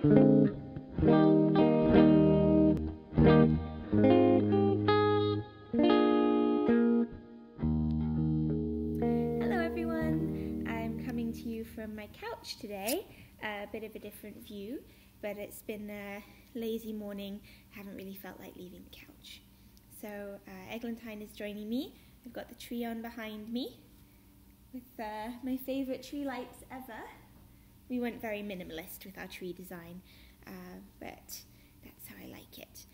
Hello everyone, I'm coming to you from my couch today, a bit of a different view, but it's been a lazy morning, haven't really felt like leaving the couch. So Eglantine is joining me. I've got the tree on behind me with my favourite tree lights ever. We went very minimalist with our tree design, but that's how I like it.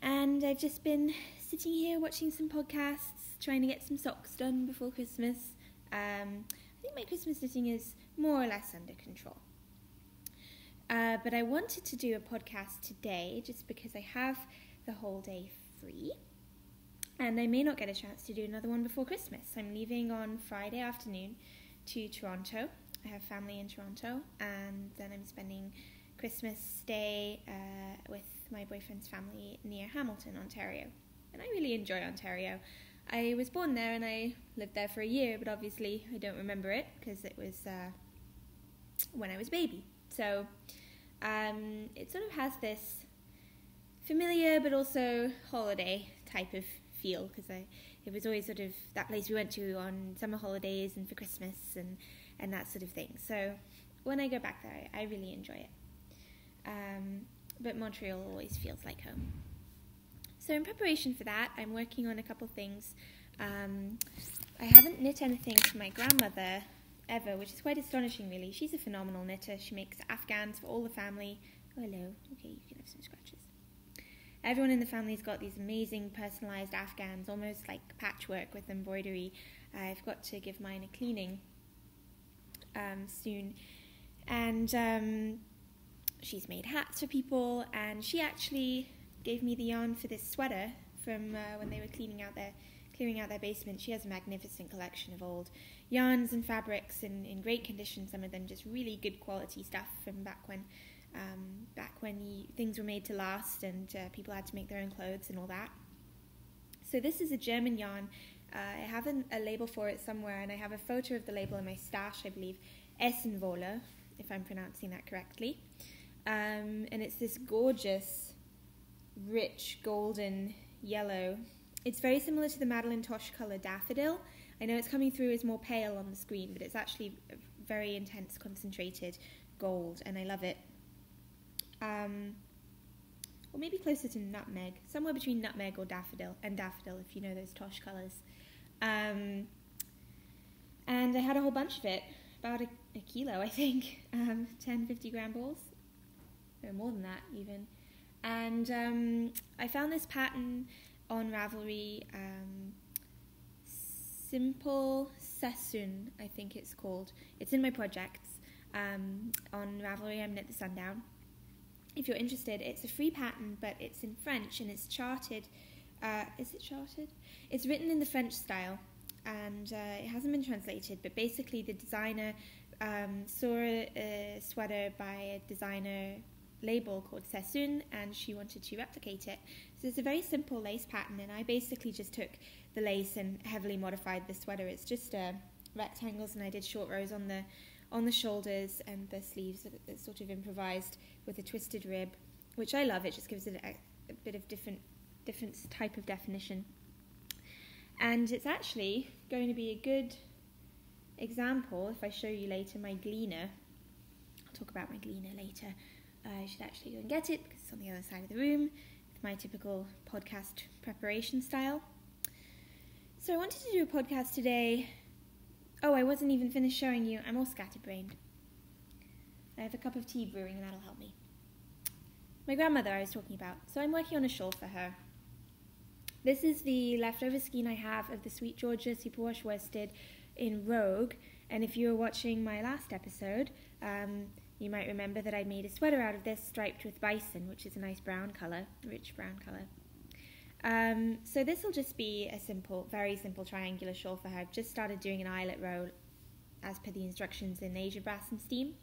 And I've just been sitting here watching some podcasts, trying to get some socks done before Christmas. I think my Christmas knitting is more or less under control. But I wanted to do a podcast today just because I have the whole day free. And I may not get a chance to do another one before Christmas. I'm leaving on Friday afternoon to Toronto. I have family in Toronto, and then I'm spending Christmas Day with my boyfriend's family near Hamilton, Ontario. And I really enjoy Ontario. I was born there and I lived there for a year, but obviously I don't remember it because it was when I was a baby. So it sort of has this familiar but also holiday type of feel, because it was always sort of that place we went to on summer holidays and for Christmas and that sort of thing. So when I go back there, I really enjoy it. But Montreal always feels like home. So in preparation for that, I'm working on a couple things. I haven't knit anything for my grandmother ever, which is quite astonishing really. She's a phenomenal knitter. She makes Afghans for all the family. Oh, hello. Okay, you can have some scratches. Everyone in the family's got these amazing personalised Afghans, almost like patchwork with embroidery. I've got to give mine a cleaning soon. And she's made hats for people, and she actually gave me the yarn for this sweater from when they were clearing out their basement. She has a magnificent collection of old yarns and fabrics in great condition, some of them just really good quality stuff from back when things were made to last and people had to make their own clothes and all that. So this is a German yarn. I have a label for it somewhere, and I have a photo of the label in my stash, I believe. Essenwolle, if I'm pronouncing that correctly. And it's this gorgeous, rich, golden yellow. It's very similar to the Madeleine Tosh colour daffodil. I know it's coming through as more pale on the screen, but it's actually a very intense, concentrated gold, and I love it. Or maybe closer to nutmeg, somewhere between nutmeg or daffodil, if you know those Tosh colours. And I had a whole bunch of it, about a kilo, I think, 10, 50 gram balls, or more than that even. And I found this pattern on Ravelry, Simple Sassoon, I think it's called. It's in my projects. On Ravelry, I'm knitthesundown. If you're interested, it's a free pattern, but it's in French and it's charted. Is it charted? It's written in the French style, and it hasn't been translated, but basically the designer saw a sweater by a designer label called Sassoon, and she wanted to replicate it. So it's a very simple lace pattern, and I basically just took the lace and heavily modified the sweater. It's just rectangles, and I did short rows on the shoulders and the sleeves. It's sort of improvised with a twisted rib, which I love. It just gives it a bit of different type of definition. And it's actually going to be a good example if I show you later my gleaner. I'll talk about my gleaner later. I should actually go and get it because it's on the other side of the room with my typical podcast preparation style. So I wanted to do a podcast today. Oh, I wasn't even finished showing you. I'm all scatterbrained. I have a cup of tea brewing and that'll help me. My grandmother I was talking about. So I'm working on a shawl for her. This is the leftover skein I have of the Sweet Georgia superwash worsted in Rogue. And if you were watching my last episode, you might remember that I made a sweater out of this striped with bison, which is a nice brown colour, rich brown colour. So this will just be a simple, very simple triangular shawl for her. I've just started doing an eyelet row as per the instructions in Asia Brass and Steam,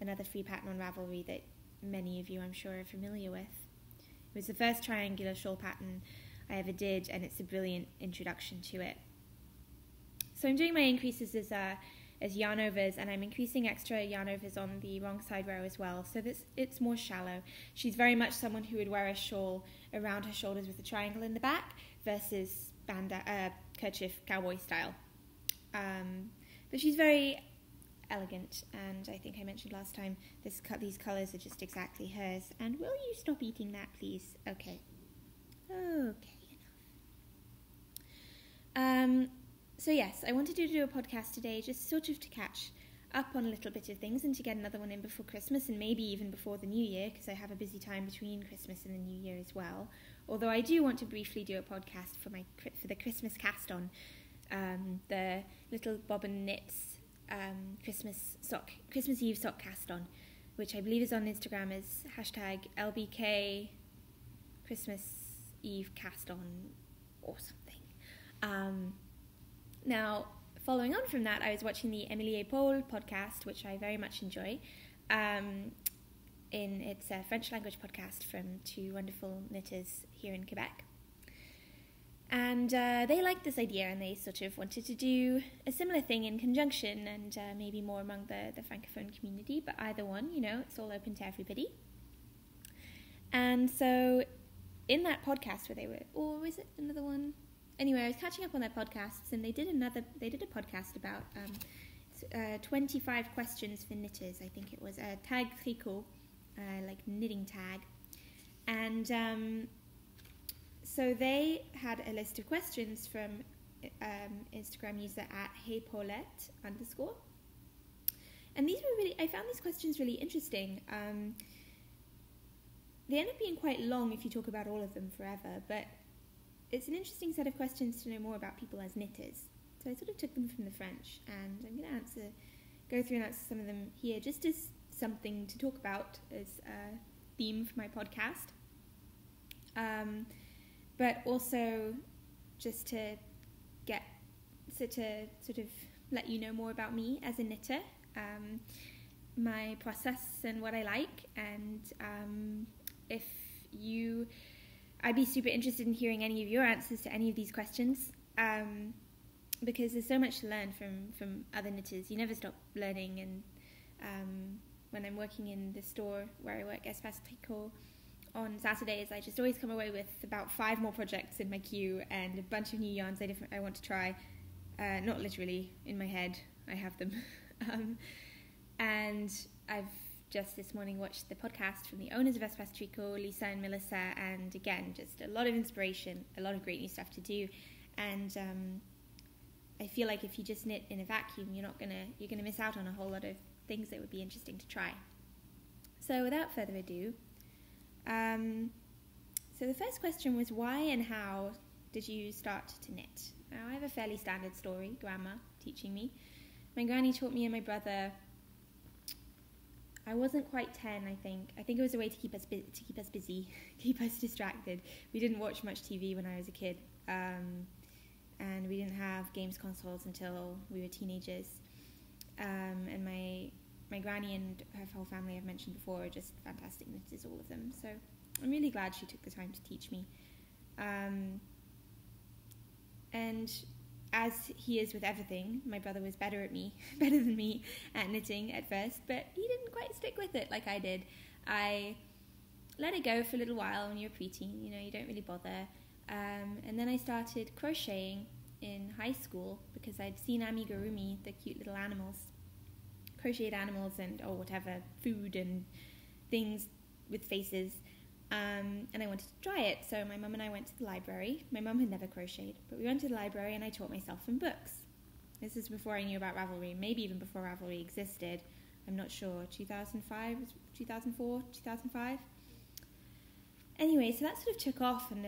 another free pattern on Ravelry that many of you I'm sure are familiar with. It was the first triangular shawl pattern I ever did, and it's a brilliant introduction to it. So I'm doing my increases as as yarn overs, and I'm increasing extra yarn overs on the wrong side row as well, so it's more shallow. She's very much someone who would wear a shawl around her shoulders with a triangle in the back versus kerchief cowboy style. But she's very elegant, and I think I mentioned last time these colours are just exactly hers. And will you stop eating that, please? Okay, enough. So yes, I wanted to do a podcast today just sort of to catch up on a little bit of things and to get another one in before Christmas and maybe even before the New Year, because I have a busy time between Christmas and the New Year as well. Although I do want to briefly do a podcast for the Christmas cast on the Little Bobbin Knits Christmas Eve sock cast on, which I believe is on Instagram as #LBK Christmas Eve cast on or something. Now, following on from that, I was watching the Emilie Paule podcast, which I very much enjoy. It's a French language podcast from two wonderful knitters here in Quebec. And they liked this idea, and they sort of wanted to do a similar thing in conjunction, and maybe more among the Francophone community, but either one, it's all open to everybody. And so in that podcast where they were, or was it another one? Anyway, I was catching up on their podcasts, and they did a podcast about 25 questions for knitters. I think it was a tag tricot, like knitting tag. And so they had a list of questions from Instagram user at @heypaulette_. And I found these questions really interesting. They end up being quite long if you talk about all of them forever, but it's an interesting set of questions to know more about people as knitters. So I sort of took them from the French, and I'm going to go through and answer some of them here, just as something to talk about as a theme for my podcast. But also just to sort of let you know more about me as a knitter, my process and what I like, and I'd be super interested in hearing any of your answers to any of these questions, because there's so much to learn from other knitters. You never stop learning, and when I'm working in the store where I work Espace Tricot on Saturdays, I just always come away with about 5 more projects in my queue and a bunch of new yarns I want to try. Not literally, in my head, I have them. And I've just this morning watched the podcast from the owners of Espace Tricot, Lisa and Melissa, and again, just a lot of inspiration, a lot of great new stuff to do. And I feel like if you just knit in a vacuum, you're gonna miss out on a whole lot of things that would be interesting to try. So without further ado, so the first question was, why and how did you start to knit? Now, I have a fairly standard story, grandma teaching me. My granny taught me and my brother. I wasn't quite 10, I think. I think it was a way to keep us busy, keep us distracted. We didn't watch much TV when I was a kid, and we didn't have games consoles until we were teenagers. And my granny and her whole family, I've mentioned before, are just fantastic knitters, all of them. So I'm really glad she took the time to teach me. And as he is with everything, my brother was better than me at knitting at first, but he didn't quite stick with it like I did. I let it go for a little while when you're preteen, you don't really bother. And then I started crocheting in high school because I'd seen amigurumi, the cute little animals, crocheted animals and whatever, food and things with faces. And I wanted to try it, so my mum and I went to the library. My mum had never crocheted, but we went to the library and I taught myself from books. This is before I knew about Ravelry, maybe even before Ravelry existed. I'm not sure, 2005, 2004, 2005? Anyway, so that sort of took off, and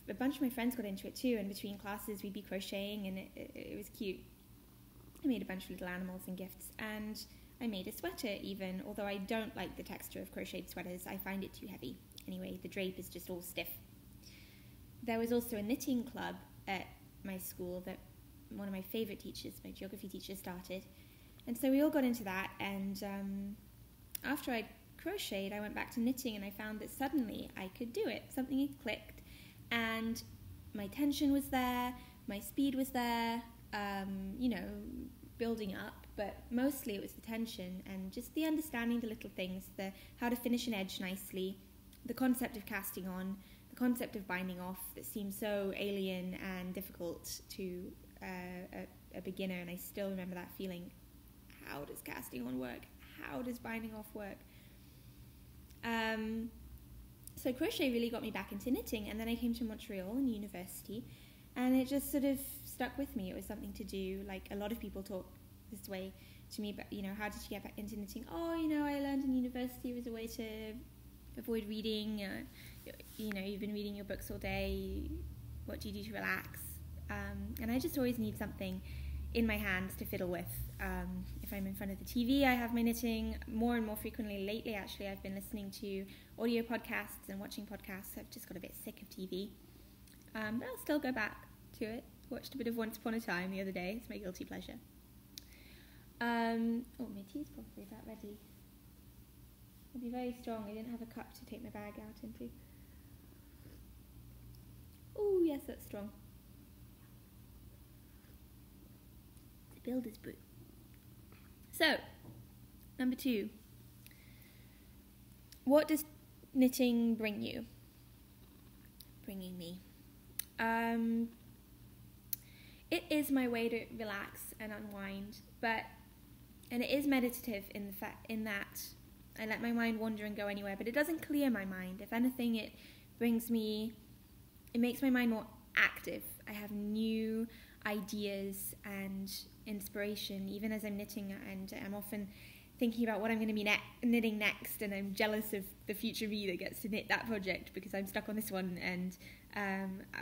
a bunch of my friends got into it too, and between classes we'd be crocheting, and it was cute. I made a bunch of little animals and gifts, and I made a sweater even, although I don't like the texture of crocheted sweaters. I find it too heavy. Anyway, the drape is just all stiff. There was also a knitting club at my school that one of my favourite teachers, my geography teacher, started. And so we all got into that, and after I crocheted, I went back to knitting, and I found that suddenly I could do it. Something had clicked, and my tension was there, my speed was there, building up. but mostly it was the tension and just the understanding the little things, the how to finish an edge nicely, the concept of casting on, the concept of binding off that seems so alien and difficult to a beginner, and I still remember that feeling. How does casting on work? How does binding off work? So crochet really got me back into knitting, and then I came to Montreal in university, and it just sort of stuck with me. It was something to do. Like, a lot of people talk this way to me, but, how did you get back into knitting? Oh, I learned in university it was a way to avoid reading. You've been reading your books all day. What do you do to relax? And I just always need something in my hands to fiddle with. If I'm in front of the TV, I have my knitting. More and more frequently lately, actually, I've been listening to audio podcasts and watching podcasts. I've just got a bit sick of TV. But I'll still go back to it. Watched a bit of Once Upon a Time the other day. It's my guilty pleasure. My tea's probably about ready. It'll be very strong. I didn't have a cup to take my bag out into. Oh, yes, that's strong. The builder's brew. So, number 2. What does knitting bring you? Bringing me. It is my way to relax and unwind, and it is meditative in that I let my mind wander and go anywhere, but it doesn't clear my mind. If anything, it makes my mind more active. I have new ideas and inspiration, even as I'm knitting, and I'm often thinking about what I'm going to be knitting next, and I'm jealous of the future me that gets to knit that project because I'm stuck on this one. And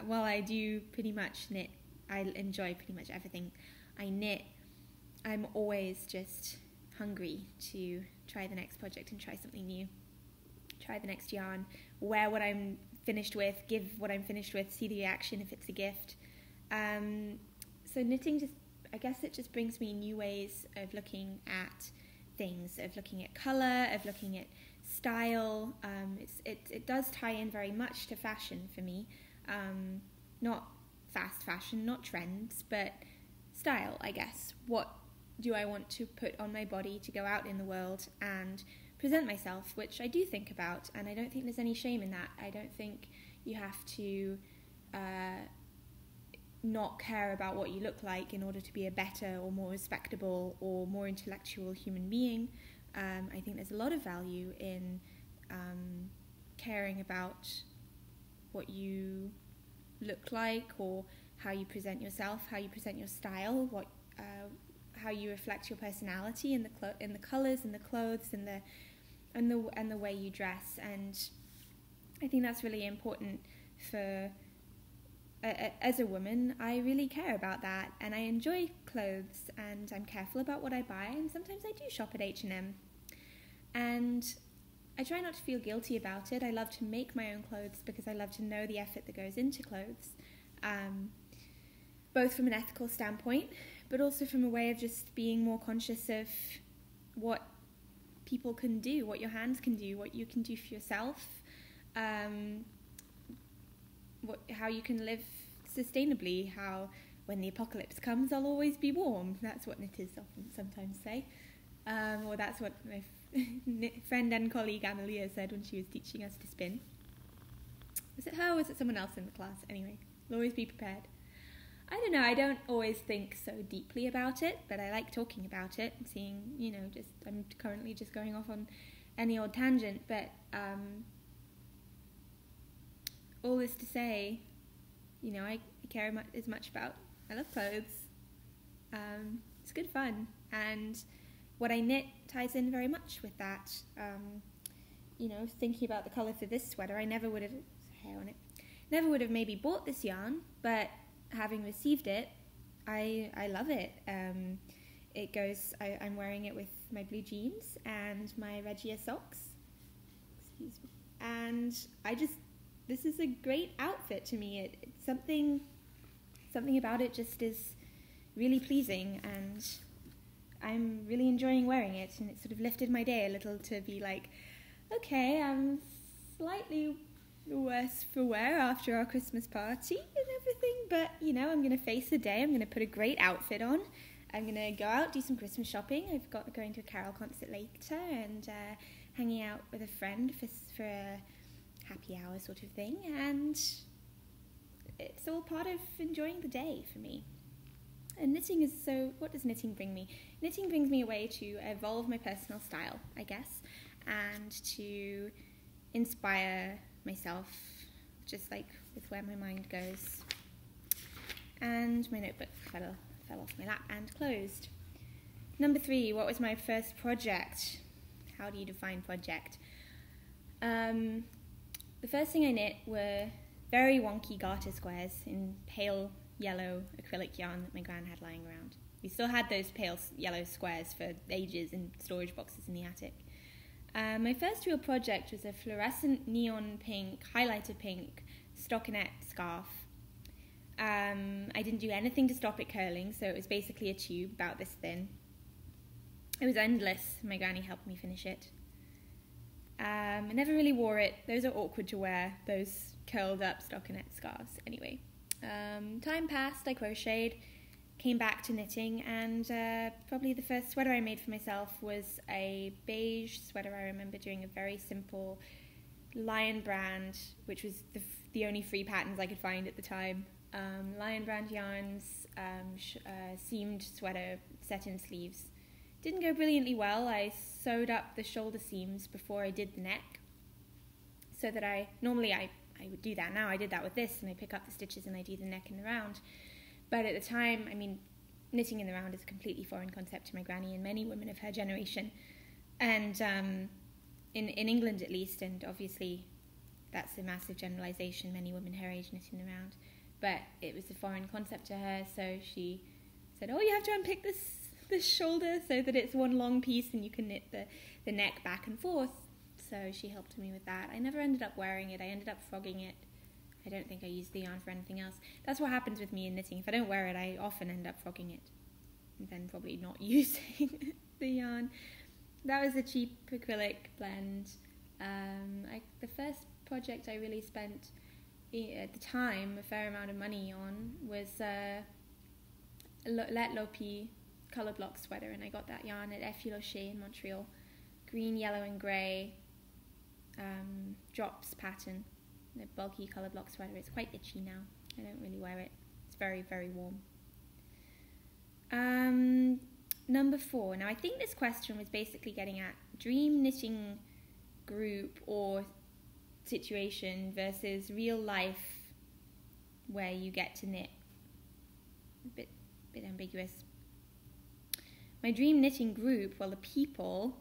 while I do pretty much knit, I enjoy pretty much everything I knit, I'm always just hungry to try the next project and try something new, try the next yarn, wear what I'm finished with, give what I'm finished with, see the reaction if it's a gift. So knitting I guess it just brings me new ways of looking at things, of looking at colour, of looking at style. It does tie in very much to fashion for me. Not fast fashion, not trends, but style, I guess. What do I want to put on my body to go out in the world and present myself, which I do think about, and I don't think there's any shame in that. I don't think you have to not care about what you look like in order to be a better or more respectable or more intellectual human being. I think there's a lot of value in caring about what you look like, or how you present yourself, how you present your style, how you reflect your personality in the colours and the clothes and the way you dress. And I think that's really important for as a woman. I really care about that, and I enjoy clothes, and I'm careful about what I buy, and sometimes I do shop at H&M, and I try not to feel guilty about it. I love to make my own clothes because I love to know the effort that goes into clothes, both from an ethical standpoint, but also from a way of just being more conscious of what people can do, what your hands can do, what you can do for yourself, how you can live sustainably, how when the apocalypse comes I'll always be warm. That's what knitters often sometimes say, or that's what my friend and colleague Emilie said when she was teaching us to spin. Was it her or was it someone else in the class? Anyway, always be prepared. I don't know, I don't always think so deeply about it, but I like talking about it and seeing, I'm currently just going off on any old tangent, but all this to say, I care as much about, I love clothes. It's good fun, and what I knit ties in very much with that. Thinking about the colour for this sweater, I never would have maybe bought this yarn, but having received it, I love it. It goes, I'm wearing it with my blue jeans and my Regia socks. Excuse me. And this is a great outfit to me. It's something about it just is really pleasing, and I'm really enjoying wearing it, and it sort of lifted my day a little to be like, okay, I'm slightly worse for wear after our Christmas party and everything, but I'm going to face the day. I'm going to put a great outfit on, I'm going to go out, do some Christmas shopping. I've got going to a carol concert later and hanging out with a friend for a happy hour sort of thing. And it's all part of enjoying the day for me. And knitting is so... What does knitting bring me? Knitting brings me a way to evolve my personal style, I guess, and to inspire myself, just like with where my mind goes. And my notebook fell off my lap and closed. Number 3, what was my first project? How do you define project? The first thing I knit were very wonky garter squares in pale yellow acrylic yarn that my gran had lying around. We still had those pale yellow squares for ages in storage boxes in the attic. My first real project was a fluorescent neon pink, highlighter pink stockinette scarf. I didn't do anything to stop it curling, so it was basically a tube about this thin. It was endless. My granny helped me finish it. I never really wore it. Those are awkward to wear, those curled up stockinette scarves. Anyway, time passed, I crocheted, came back to knitting, and probably the first sweater I made for myself was a beige sweater. I remember doing a very simple Lion brand, which was the only free patterns I could find at the time. Lion brand yarns, seamed sweater, set in sleeves. Didn't go brilliantly well. I sewed up the shoulder seams before I did the neck, so that I would do that now. I did that with this, and I pick up the stitches and I do the neck and the round. But at the time, I mean, knitting in the round is a completely foreign concept to my granny and many women of her generation. And in England at least, and obviously that's a massive generalisation, many women her age knitting the round. But it was a foreign concept to her, so she said, oh, you have to unpick this shoulder so that it's one long piece and you can knit the neck back and forth. So she helped me with that. I never ended up wearing it. I ended up frogging it. I don't think I used the yarn for anything else. That's what happens with me in knitting. If I don't wear it, I often end up frogging it and then probably not using the yarn. That was a cheap acrylic blend. The first project I really spent at the time a fair amount of money on was Let Lopi colour block sweater, and I got that yarn at Emilie in Montreal. Green, yellow and grey drops pattern. A bulky colour block sweater. It's quite itchy now. I don't really wear it. It's very, very warm. Number 4. Now I think this question was basically getting at dream knitting group or situation versus real life where you get to knit. A bit ambiguous. My dream knitting group, well, the people,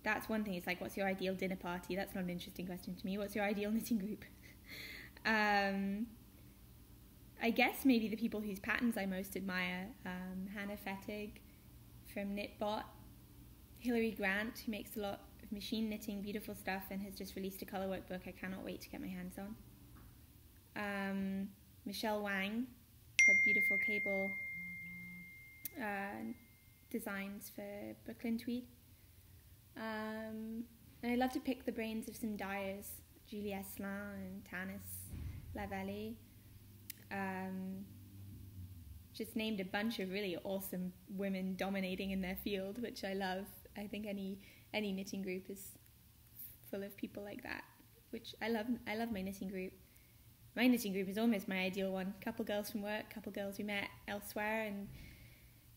that's one thing. It's like, what's your ideal dinner party? That's not an interesting question to me. What's your ideal knitting group? I guess maybe the people whose patterns I most admire. Hannah Fettig from Knitbot. Hilary Grant, who makes a lot of machine knitting, beautiful stuff, and has just released a colour workbook I cannot wait to get my hands on. Michelle Wang, her beautiful cable designs for Brooklyn Tweed. And I love to pick the brains of some dyers, Julie Eslin and Tanis Lavallee. Just named a bunch of really awesome women dominating in their field, which I love. I think any knitting group is full of people like that, which I love. I love my knitting group. My knitting group is almost my ideal one. Couple girls from work, couple girls we met elsewhere, and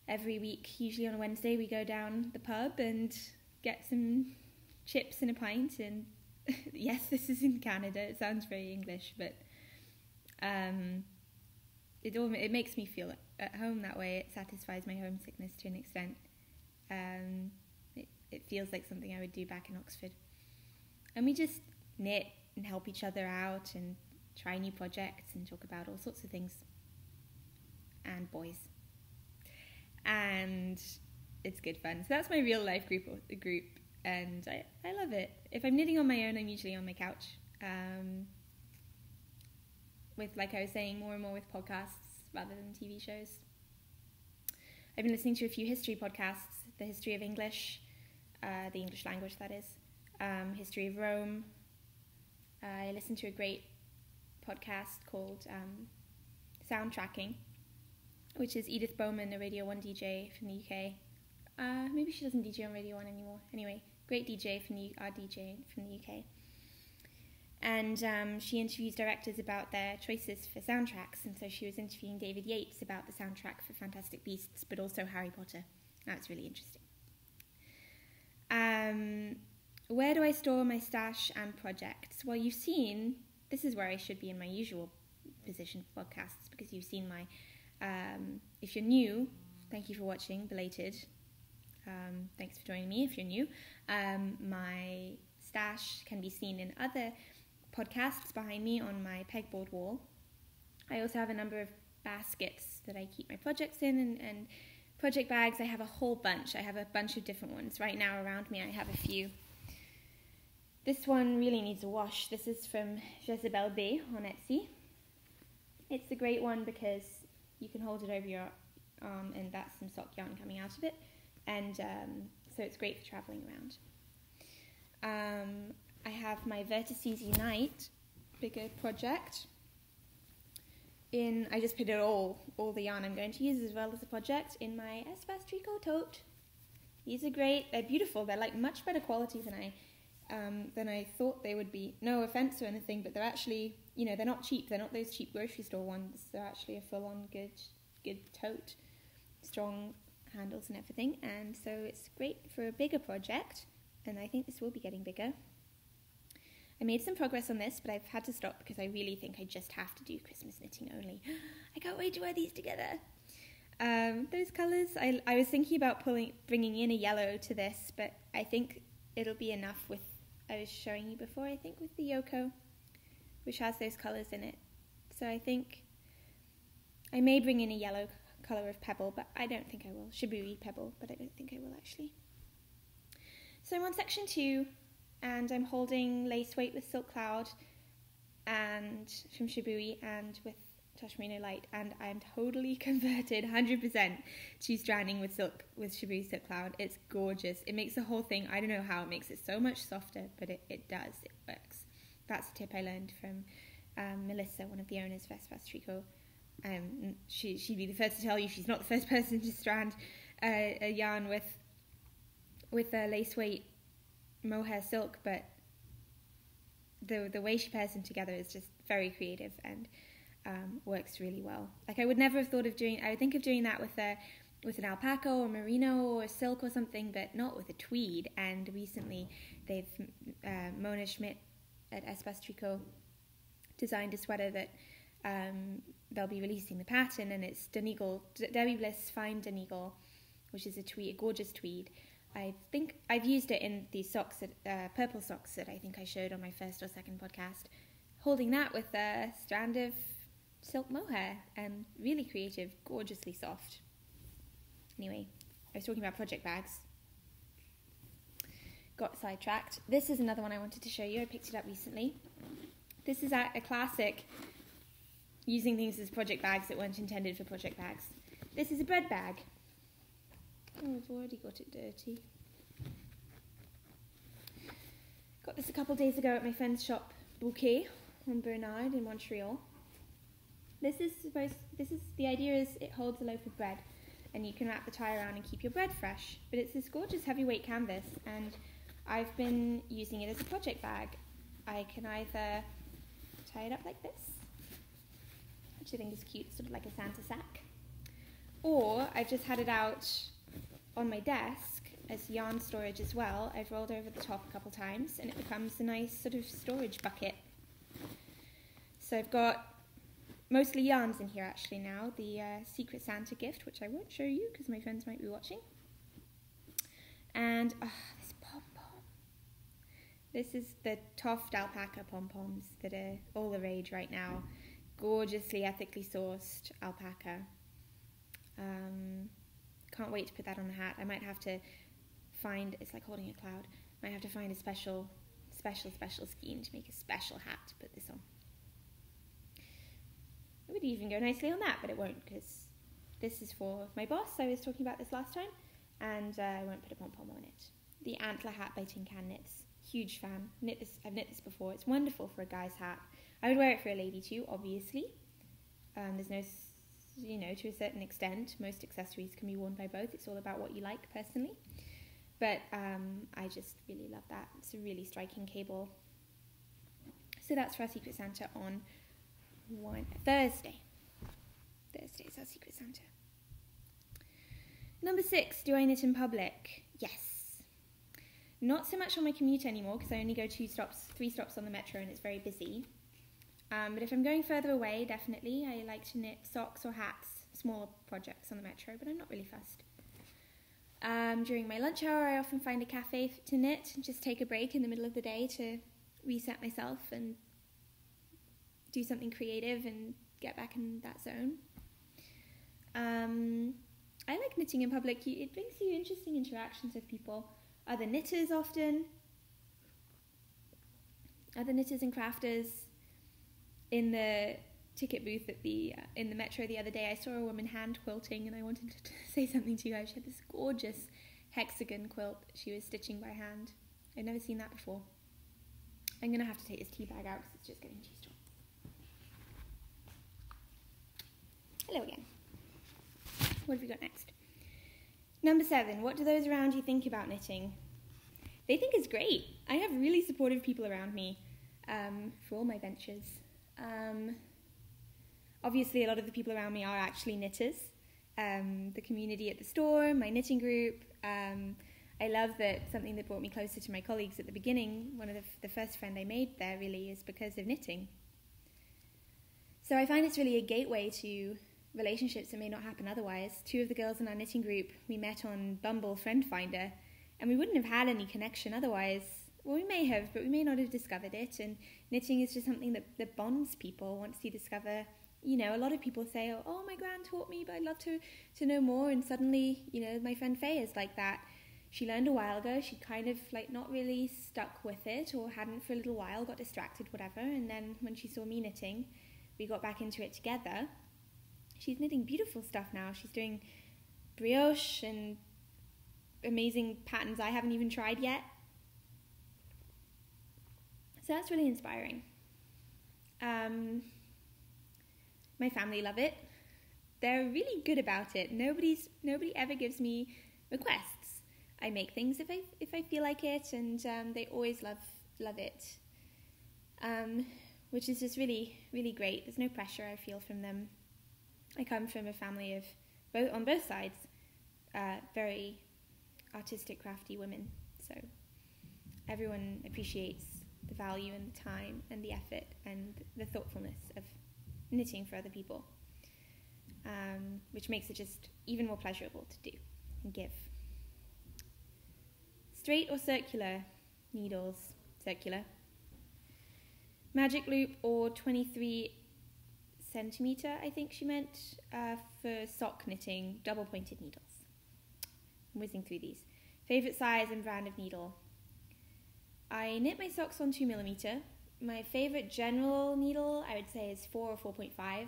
every week, usually on a Wednesday, we go down the pub and get some chips and a pint. And yes, this is in Canada. It sounds very English, but it makes me feel at home that way. It satisfies my homesickness to an extent. It feels like something I would do back in Oxford. And we just knit and help each other out and try new projects and talk about all sorts of things. And boys. And it's good fun. So that's my real life group, and I love it. If I'm knitting on my own, I'm usually on my couch. With, like I was saying, more and more with podcasts rather than TV shows. I've been listening to a few history podcasts, the history of English, the English language that is, history of Rome. I listened to a great podcast called Sound Tracking. which is Edith Bowman, a Radio 1 DJ from the UK. Maybe she doesn't DJ on Radio 1 anymore. Anyway, great DJ our DJ from the UK. And she interviews directors about their choices for soundtracks, and so she was interviewing David Yates about the soundtrack for Fantastic Beasts, but also Harry Potter. That's really interesting. Where do I store my stash and projects? Well, you've seen, this is where I should be in my usual position for podcasts, because you've seen my, if you're new, thank you for watching, belated. Thanks for joining me if you're new. My stash can be seen in other podcasts behind me on my pegboard wall. I also have a number of baskets that I keep my projects in, and project bags. I have a whole bunch. I have a bunch of different ones. Right now around me I have a few. This one really needs a wash. This is from Jezebel B on Etsy. It's a great one because you can hold it over your arm and that's some sock yarn coming out of it, and so it's great for travelling around. I have my Vertices Unite bigger project. I just put it all the yarn I'm going to use as well as the project in my Espace Tricot tote. These are great. They're beautiful. They're like much better quality than I thought they would be. No offense or anything, but they're actually, they're not cheap. They're not those cheap grocery store ones. They're actually a full-on good tote, strong handles and everything. And so it's great for a bigger project. And I think this will be getting bigger. I made some progress on this, but I've had to stop because I really think I just have to do Christmas knitting only. I can't wait to wear these together. Those colours, I was thinking about bringing in a yellow to this, but I think it'll be enough with, I was showing you before, I think with the Yoko, which has those colours in it. So I think I may bring in a yellow colour of Pebble, but I don't think I will. Shibui Pebble, but I don't think I will actually. So I'm on section 2. And I'm holding Lace Weight with Silk Cloud and from Shibui and with Touch Merino Light, and I'm totally converted 100% to stranding with Shibui Silk Cloud. It's gorgeous. It makes the whole thing, I don't know how, it makes it so much softer, but it does, it works. That's a tip I learned from Melissa, one of the owners of Espace Tricot. She'd be the first to tell you she's not the first person to strand a yarn with a Lace Weight mohair silk, but the way she pairs them together is just very creative and works really well. Like I would never have thought of doing, I would think of doing that with an alpaca or merino or silk or something, but not with a tweed. And recently Mona Schmidt at Espace Tricot designed a sweater that they'll be releasing the pattern, and it's Donegal, Debbie Bliss Fine Donegal, which is a gorgeous tweed. I think I've used it in these socks, purple socks that I think I showed on my first or second podcast, holding that with a strand of silk mohair, and really creative, gorgeously soft. Anyway, I was talking about project bags. Got sidetracked. This is another one I wanted to show you. I picked it up recently. This is a classic, using things as project bags that weren't intended for project bags. This is a bread bag. Oh, I've already got it dirty. Got this a couple of days ago at my friend's shop, Bouquet, on Bernard in Montreal. The idea is it holds a loaf of bread, and you can wrap the tie around and keep your bread fresh. But it's this gorgeous heavyweight canvas, and I've been using it as a project bag. I can either tie it up like this, which I think is cute, sort of like a Santa sack, or I've just had it out on my desk as yarn storage as well. I've rolled over the top a couple times and it becomes a nice sort of storage bucket. So I've got mostly yarns in here actually now. The Secret Santa gift, which I won't show you because my friends might be watching. And this pom-pom. This is the Toft alpaca pom-poms that are all the rage right now. Gorgeously ethically sourced alpaca. Can't wait to put that on the hat. I might have to find, it's like holding a cloud, might have to find a special skein to make a special hat to put this on. It would even go nicely on that, but it won't because this is for my boss. I was talking about this last time, and I won't put a pom-pom on it. The Antler hat by Tin Can Knits. Huge fan. I've knit this before. It's wonderful for a guy's hat. I would wear it for a lady too, obviously. There's no to a certain extent. Most accessories can be worn by both. It's all about what you like personally. But I just really love that. It's a really striking cable. So that's for our Secret Santa on Thursday. Thursday's our Secret Santa. Number 6, do I knit in public? Yes. Not so much on my commute anymore because I only go 3 stops on the metro and it's very busy. But if I'm going further away, definitely, I like to knit socks or hats, smaller projects on the metro, but I'm not really fussed. During my lunch hour, I often find a cafe to knit and just take a break in the middle of the day to reset myself and do something creative and get back in that zone. I like knitting in public. It brings you interesting interactions with people. Other knitters often. Other knitters and crafters. In the ticket booth at in the metro the other day, I saw a woman hand quilting and I wanted to say something to her. She had this gorgeous hexagon quilt that she was stitching by hand. I'd never seen that before. I'm going to have to take this tea bag out because it's just getting too strong. Hello again. What have we got next? Number 7, what do those around you think about knitting? They think it's great. I have really supportive people around me for all my ventures. Obviously, a lot of the people around me are actually knitters. The community at the store, my knitting group. I love that something that brought me closer to my colleagues at the beginning, one of the first friend I made there really is because of knitting. So I find it's really a gateway to relationships that may not happen otherwise. 2 of the girls in our knitting group, we met on Bumble Friend Finder, and we wouldn't have had any connection otherwise. Well, we may have, but we may not have discovered it, and knitting is just something that bonds people once you discover. A lot of people say, oh, my gran taught me, but I'd love to know more, and suddenly, my friend Faye is like that. She learned a while ago, she kind of not really stuck with it, or hadn't for a little while, got distracted, whatever, and then when she saw me knitting, we got back into it together. She's knitting beautiful stuff now. She's doing brioche and amazing patterns I haven't even tried yet. So that's really inspiring. My family love it. They're really good about it. Nobody ever gives me requests. I make things if I feel like it, and they always love it, which is just really, really great. There's no pressure I feel from them. I come from a family of on both sides, very artistic, crafty women. So everyone appreciates the value and the time and the effort and the thoughtfulness of knitting for other people, which makes it just even more pleasurable to do and give. Straight or circular needles? Circular. Magic loop or 23 centimetre, I think she meant, for sock knitting, double pointed needles. I'm whizzing through these. Favourite size and brand of needle? I knit my socks on 2mm. My favourite general needle, I would say, is 4 or 4.5,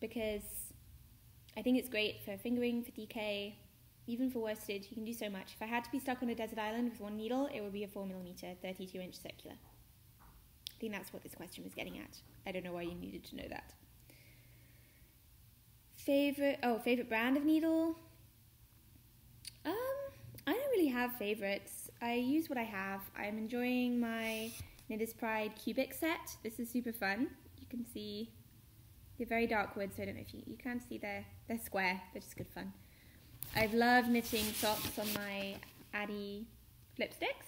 because I think it's great for fingering, for DK, even for worsted. You can do so much. If I had to be stuck on a desert island with one needle, it would be a 4mm, 32-inch circular. I think that's what this question was getting at. I don't know why you needed to know that. Favorite brand of needle? I don't really have favorites. I use what I have. I'm enjoying my Knitter's Pride cubic set. This is super fun. You can see they're very dark wood, so I don't know if you can't see they're square. They're just good fun. I've loved knitting socks on my Addy flip sticks.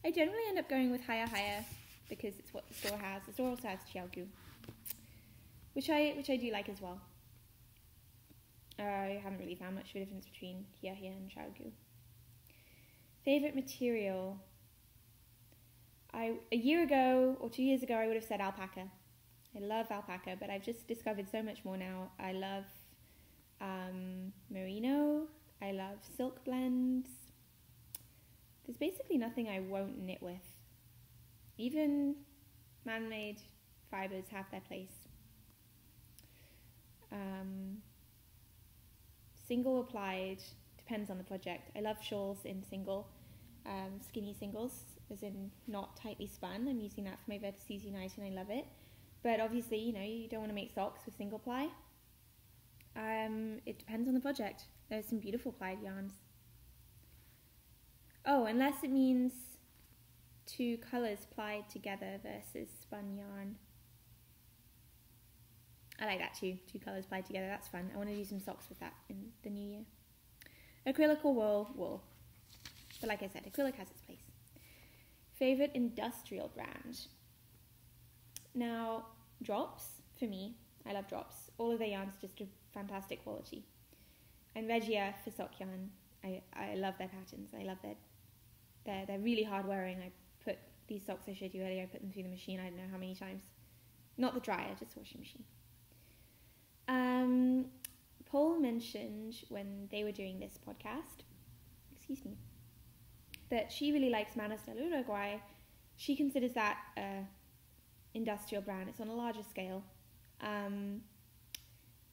I generally end up going with higher because it's what the store has. The store also has Xiaogu, which I do like as well. I haven't really found much of a difference between Hia and Xiaogu. Favorite material? A year ago or 2 years ago, I would have said alpaca. I love alpaca, but I've just discovered so much more now. I love merino. I love silk blends. There's basically nothing I won't knit with. Even man-made fibres have their place. Single applied, depends on the project. I love shawls in single, skinny singles, as in not tightly spun. I'm using that for my Vertices Unite and I love it. But obviously, you don't want to make socks with single ply. It depends on the project. There's some beautiful plied yarns. Oh, unless it means 2 colours plied together versus spun yarn. I like that too, 2 colours plied together, that's fun. I want to do some socks with that in the new year. Acrylic or wool? Wool. But like I said, acrylic has its place. Favourite industrial brand? Now, Drops, for me, I love Drops. All of their yarns just of fantastic quality. And Regia for sock yarn, I love their patterns. I love they're really hard wearing. I put these socks I showed you earlier, I put them through the machine, I don't know how many times. Not the dryer, just the washing machine. Paule mentioned when they were doing this podcast, that she really likes Manos del Uruguay. She considers that industrial brand. It's on a larger scale.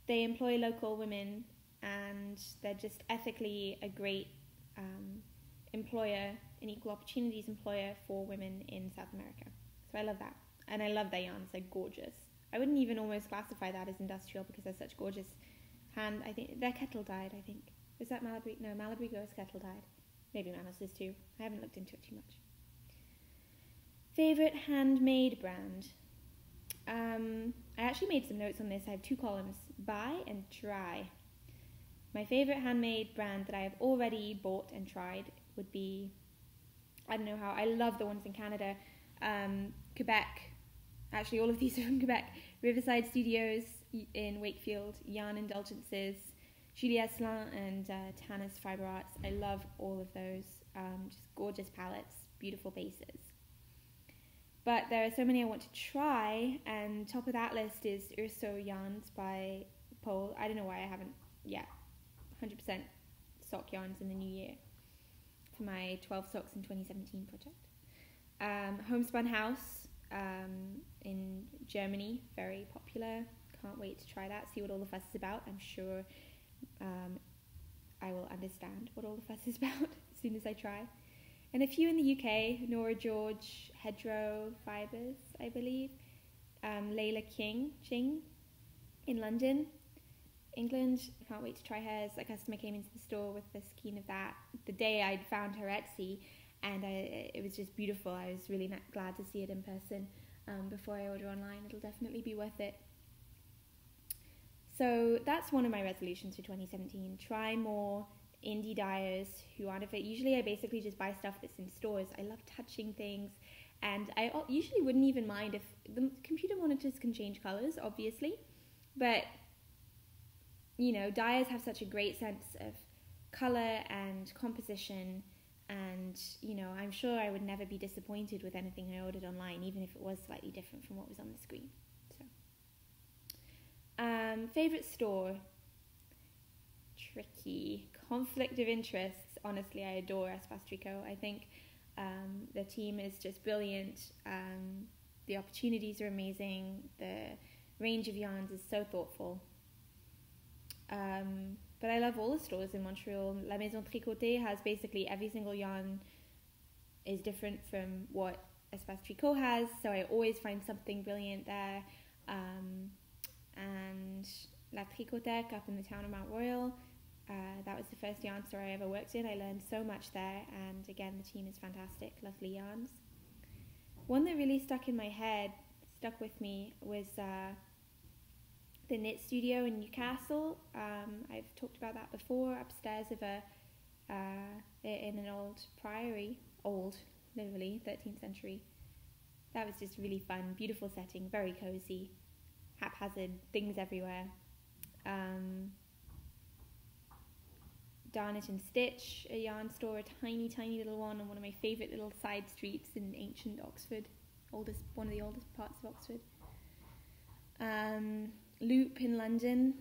They employ local women, and they're just ethically a great employer, an equal opportunities employer for women in South America. So I love that. And I love their yarns. They're gorgeous. I wouldn't even almost classify that as industrial because they're such gorgeous hand. I think they're kettle dyed, I think. Is that Malabrigo? No, Malabrigo is kettle dyed. Maybe Manos is too. I haven't looked into it too much. Favourite handmade brand? I actually made some notes on this. I have 2 columns, buy and try. My favourite handmade brand that I have already bought and tried would be, I don't know how, I love the ones in Canada, Quebec. Actually, all of these are from Quebec. Riverside Studios in Wakefield, Yarn Indulgences, Julie Esselin and Tannis Fibre Arts. I love all of those. Just gorgeous palettes, beautiful bases. But there are so many I want to try, and top of that list is Urso Yarns by Paule. I don't know why I haven't yet. 100% sock yarns in the new year for my 12 socks in 2017 project. Homespun House in Germany, very popular. Can't wait to try that, see what all the fuss is about. I'm sure I will understand what all the fuss is about as soon as I try. And a few in the UK, Nora George, Hedgehog Fibres, I believe. Layla Ching in London, England. I can't wait to try hers. A customer came into the store with the skein of that the day I'd found her Etsy, and it was just beautiful. I was really glad to see it in person before I order online. It'll definitely be worth it. So that's one of my resolutions for 2017. Try more indie dyers who aren't of it. Usually I basically just buy stuff that's in stores. I love touching things, and I usually wouldn't even mind if the computer monitors can change colors, obviously, but dyers have such a great sense of color and composition, and I'm sure I would never be disappointed with anything I ordered online, even if it was slightly different from what was on the screen. So favorite store? Tricky. Conflict of interests. Honestly, I adore Espace Tricot. I think the team is just brilliant. The opportunities are amazing. The range of yarns is so thoughtful. But I love all the stores in Montreal. La Maison Tricotée has basically every single yarn is different from what Espace Tricot has, so I always find something brilliant there. And La Tricothèque up in the town of Mount Royal. That was the first yarn store I ever worked in. I learned so much there, and again, the team is fantastic, lovely yarns. One that really stuck with me, was the Knit Studio in Newcastle. I've talked about that before, upstairs of in an old priory, literally, 13th century. That was just really fun, beautiful setting, very cozy, haphazard, things everywhere. Darn It and Stitch, a yarn store, a tiny, tiny little one on one of my favourite little side streets in ancient Oxford, one of the oldest parts of Oxford. Loop in London,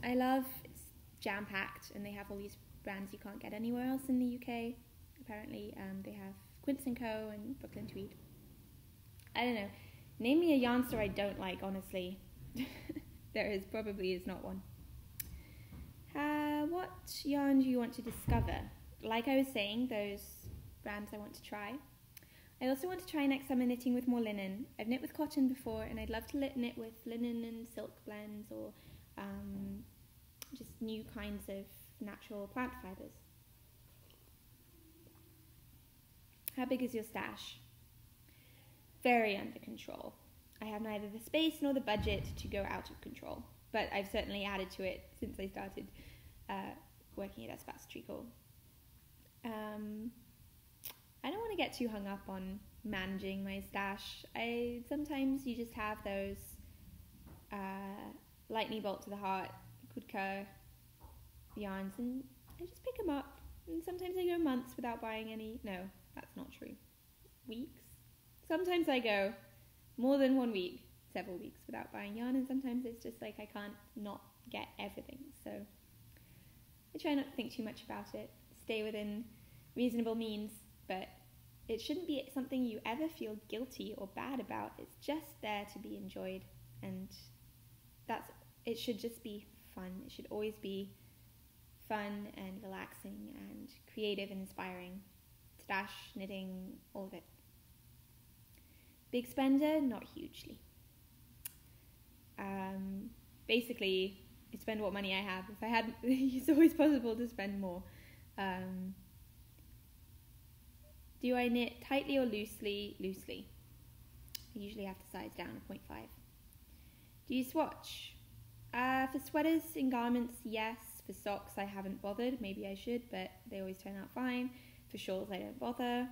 I love. It's jam-packed, and they have all these brands you can't get anywhere else in the UK. Apparently, they have Quince & Co. and Brooklyn Tweed. I don't know. Name me a yarn store I don't like, honestly. There probably is not one. What yarn do you want to discover? Like I was saying, those brands I want to try. I also want to try next summer knitting with more linen. I've knit with cotton before, and I'd love to knit with linen and silk blends, or just new kinds of natural plant fibres. How big is your stash? Very under control. I have neither the space nor the budget to go out of control, but I've certainly added to it since I started working at Espace Tricot. I don't want to get too hung up on managing my stash. Sometimes you just have those lightning bolt to the heart, coup de coeur yarns, and I just pick them up. And sometimes I go months without buying any. No, that's not true. Weeks. Sometimes I go more than 1 week, several weeks without buying yarn, and sometimes it's just like I can't not get everything. So I try not to think too much about it. Stay within reasonable means, but it shouldn't be something you ever feel guilty or bad about. It's just there to be enjoyed, and it should just be fun. It should always be fun and relaxing and creative and inspiring. Stash, knitting, all of it. Big spender, not hugely. Basically, I spend what money I have. If I had, it's always possible to spend more. Do I knit tightly or loosely? Loosely. I usually have to size down a 0.5. Do you swatch? For sweaters and garments, yes. For socks, I haven't bothered. Maybe I should, but they always turn out fine. For shawls, I don't bother.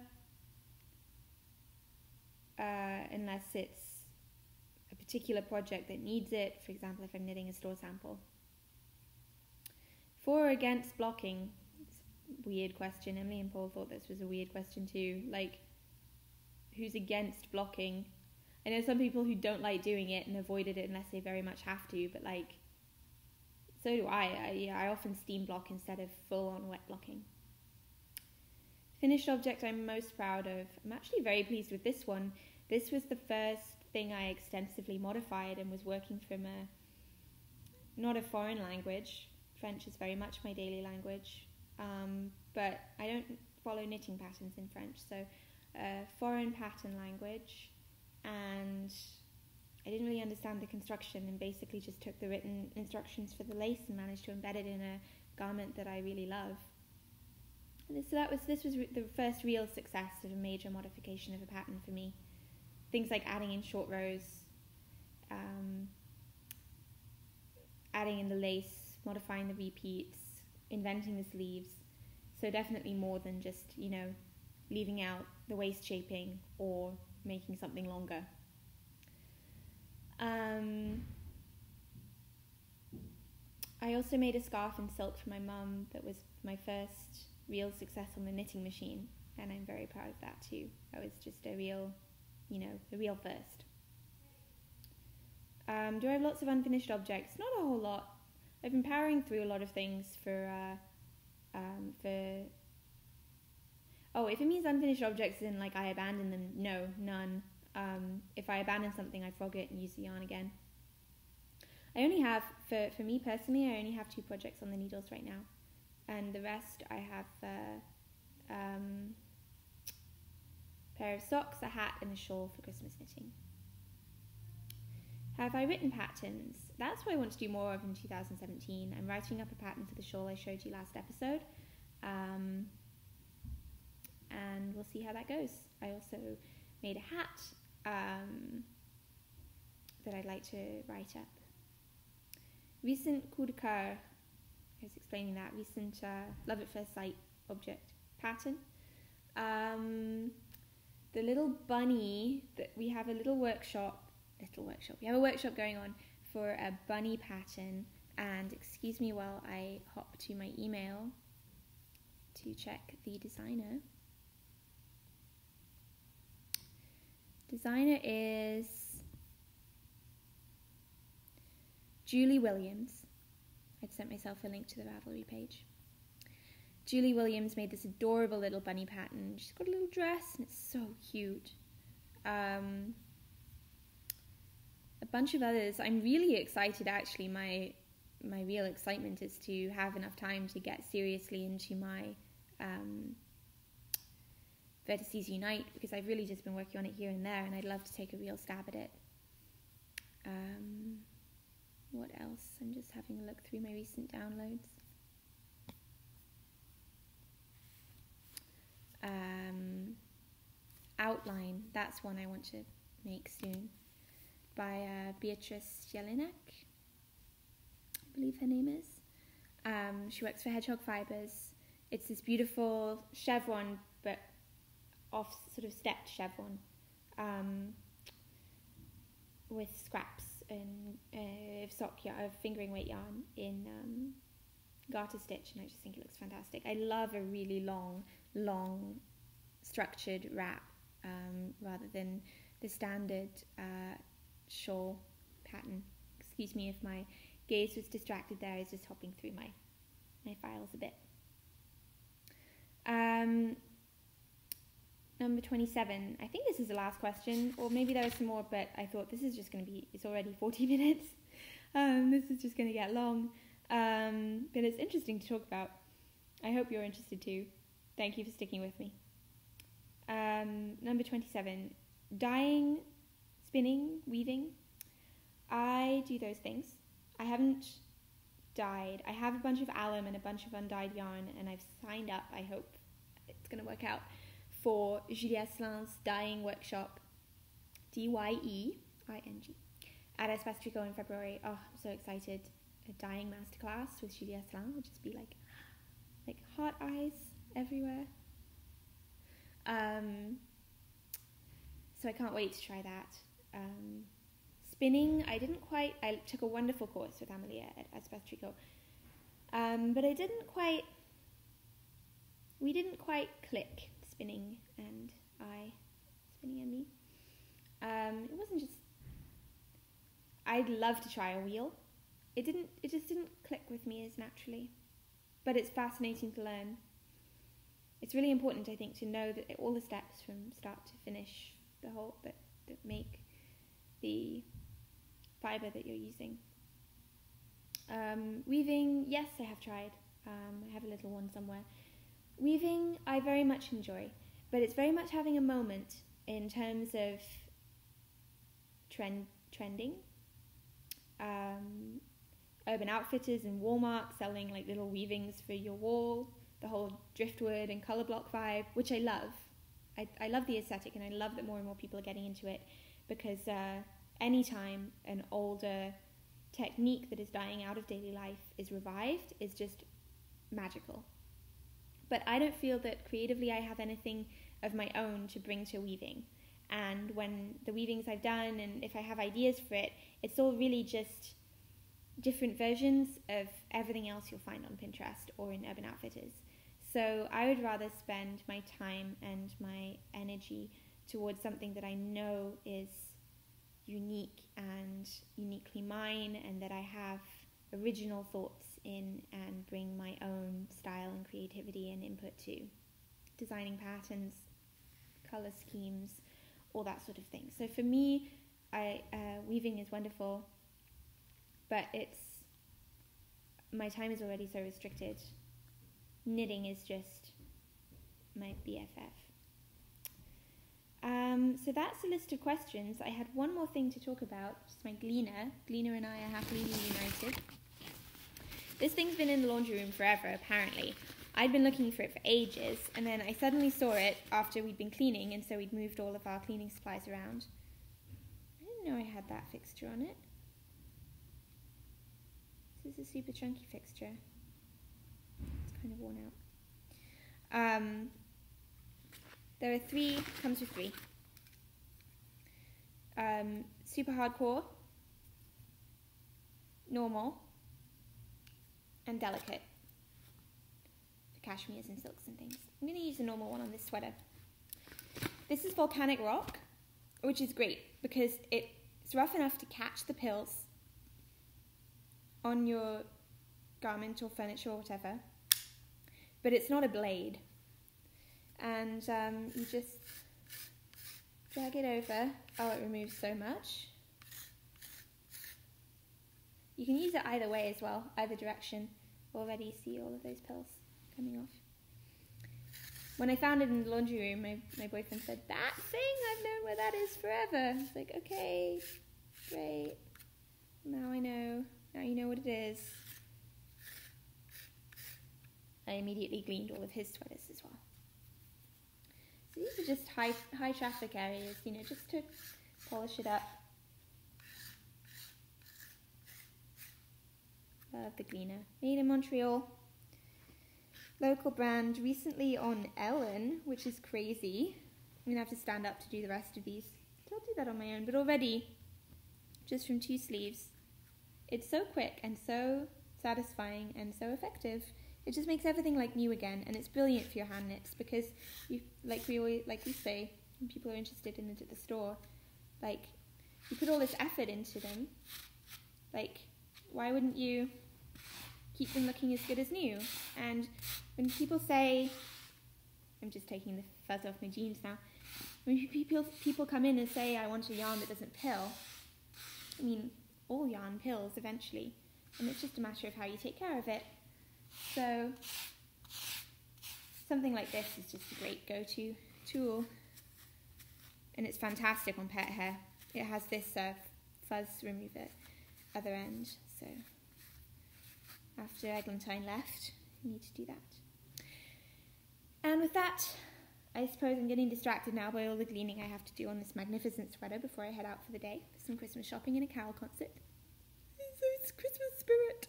Unless it's a particular project that needs it. For example, if I'm knitting a store sample. For or against blocking? Weird question. Emilie and Paule thought this was a weird question too. Like, who's against blocking? I know some people who don't like doing it and avoided it unless they very much have to, but like, so do I. I often steam block instead of full-on wet blocking. Finished object I'm most proud of. I'm actually very pleased with this one. This was the first thing I extensively modified and was working from not a foreign language. French is very much my daily language. But I don't follow knitting patterns in French, so foreign pattern language, and I didn't really understand the construction and basically just took the written instructions for the lace and managed to embed it in a garment that I really love. And so this was the first real success of a major modification of a pattern for me. Things like adding in short rows, adding in the lace, modifying the repeats, inventing the sleeves. So definitely more than just, leaving out the waist shaping or making something longer. I also made a scarf in silk for my mum that was my first real success on the knitting machine, and I'm very proud of that too. That was just a real first. Do I have lots of unfinished objects? Not a whole lot. I've been powering through a lot of things if it means unfinished objects then like I abandon them, no, none. If I abandon something, I frog it and use the yarn again. I only have, for me personally, I only have 2 projects on the needles right now, and the rest I have a pair of socks, a hat and a shawl for Christmas knitting. Have I written patterns? That's what I want to do more of in 2017. I'm writing up a pattern for the shawl I showed you last episode, and we'll see how that goes. I also made a hat that I'd like to write up. Recent coup de coeur, I was explaining that, recent love at first sight object pattern. The little bunny, that we have a workshop, we have a workshop going on for a bunny pattern, and excuse me while I hop to my email to check the designer. Designer is Julie Williams. I'd sent myself a link to the Ravelry page. Julie Williams made this adorable little bunny pattern. She's got a little dress and it's so cute. A bunch of others. I'm really excited actually. My real excitement is to have enough time to get seriously into my Vertices Unite, because I've really just been working on it here and there, and I'd love to take a real stab at it. What else? I'm just having a look through my recent downloads. Outline, that's one I want to make soon, by Beatrice Jelinek, I believe her name is. She works for Hedgehog Fibers. It's this beautiful chevron, but off sort of stepped chevron, with scraps of fingering weight yarn in garter stitch, and I just think it looks fantastic. I love a really long structured wrap, rather than the standard shawl pattern. Excuse me if my gaze was distracted there. I was just hopping through my files a bit. Number 27. I think this is the last question, or maybe there was some more, but I thought this is just going to be, it's already 40 minutes. This is just going to get long. But it's interesting to talk about. I hope you're interested too. Thank you for sticking with me. Number 27. Dyeing, spinning, weaving. I do those things. I haven't dyed. I have a bunch of alum and a bunch of undyed yarn, and I've signed up, I hope it's going to work out, for Julia Slin's dyeing workshop, Dying, at Espace Tricot in February. Oh, I'm so excited. A dyeing masterclass with Julia Slin will just be like heart eyes everywhere. So I can't wait to try that. Spinning, I took a wonderful course with Emilie at Espace Tricot, but we didn't quite click, spinning and me. It wasn't just, I'd love to try a wheel. It just didn't click with me as naturally, but it's fascinating to learn. It's really important, I think, to know that all the steps from start to finish, the whole that make the fibre that you're using. Weaving, yes, I have tried. I have a little one somewhere. Weaving, I very much enjoy, but it's very much having a moment in terms of trending. Urban Outfitters and Walmart selling like little weavings for your wall, the whole driftwood and colour block vibe, which I love. I love the aesthetic, and I love that more and more people are getting into it, because anytime an older technique that is dying out of daily life is revived is just magical. But I don't feel that creatively I have anything of my own to bring to weaving. And when the weavings I've done, and if I have ideas for it, it's all really just different versions of everything else you'll find on Pinterest or in Urban Outfitters. So I would rather spend my time and my energy towards something that I know is unique and uniquely mine, and that I have original thoughts in, and bring my own style and creativity and input to. Designing patterns, colour schemes, all that sort of thing. So for me, weaving is wonderful, but my time is already so restricted. Knitting is just my BFF. So that's a list of questions. I had one more thing to talk about, just my Gleaner. Gleaner and I are happily reunited. This thing's been in the laundry room forever, apparently. I'd been looking for it for ages, and then I suddenly saw it after we'd been cleaning, and so we'd moved all of our cleaning supplies around. I didn't know I had that fixture on it. This is a super chunky fixture. It's kind of worn out. There are three, comes with three. Super hardcore, normal, and delicate. For cashmeres and silks and things. I'm going to use the normal one on this sweater. This is volcanic rock, which is great because it's rough enough to catch the pills on your garment or furniture or whatever, but it's not a blade. And you just drag it over. Oh, it removes so much. You can use it either way as well, either direction. Already see all of those pills coming off. when I found it in the laundry room, my boyfriend said, "That thing, I've known where that is forever." I was like, okay, great. Now I know. Now you know what it is. I immediately gleaned all of his sweaters as well. So these are just high traffic areas, you know, just to polish it up. Love the gleaner. Made in Montreal. Local brand, recently on Ellen, which is crazy. I'm going to have to stand up to do the rest of these. I'll do that on my own, but already, just from 2 sleeves, it's so quick and so satisfying and so effective. It just makes everything like new again, and it's brilliant for your hand knits because, like we say, when people are interested in it at the store, like, you put all this effort into them, like, why wouldn't you keep them looking as good as new? And when people say, I'm just taking the fuzz off my jeans now, when people come in and say, I want a yarn that doesn't pill, I mean, all yarn pills eventually, and it's just a matter of how you take care of it. So something like this is just a great go-to tool, and it's fantastic on pet hair. It has this fuzz remover other end, so after Eglantine left, you need to do that. And with that, I suppose I'm getting distracted now by all the gleaning I have to do on this magnificent sweater before I head out for the day for some Christmas shopping and a carol concert. So it's Christmas spirit.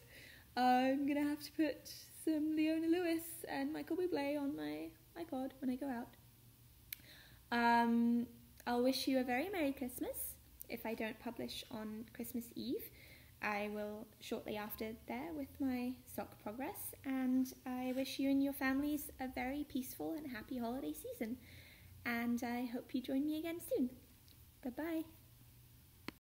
I'm going to have to put some Leona Lewis and Michael Bublé on my iPod when I go out. I'll wish you a very Merry Christmas if I don't publish on Christmas Eve. I will shortly after there with my sock progress, and I wish you and your families a very peaceful and happy holiday season, and I hope you join me again soon. Bye-bye.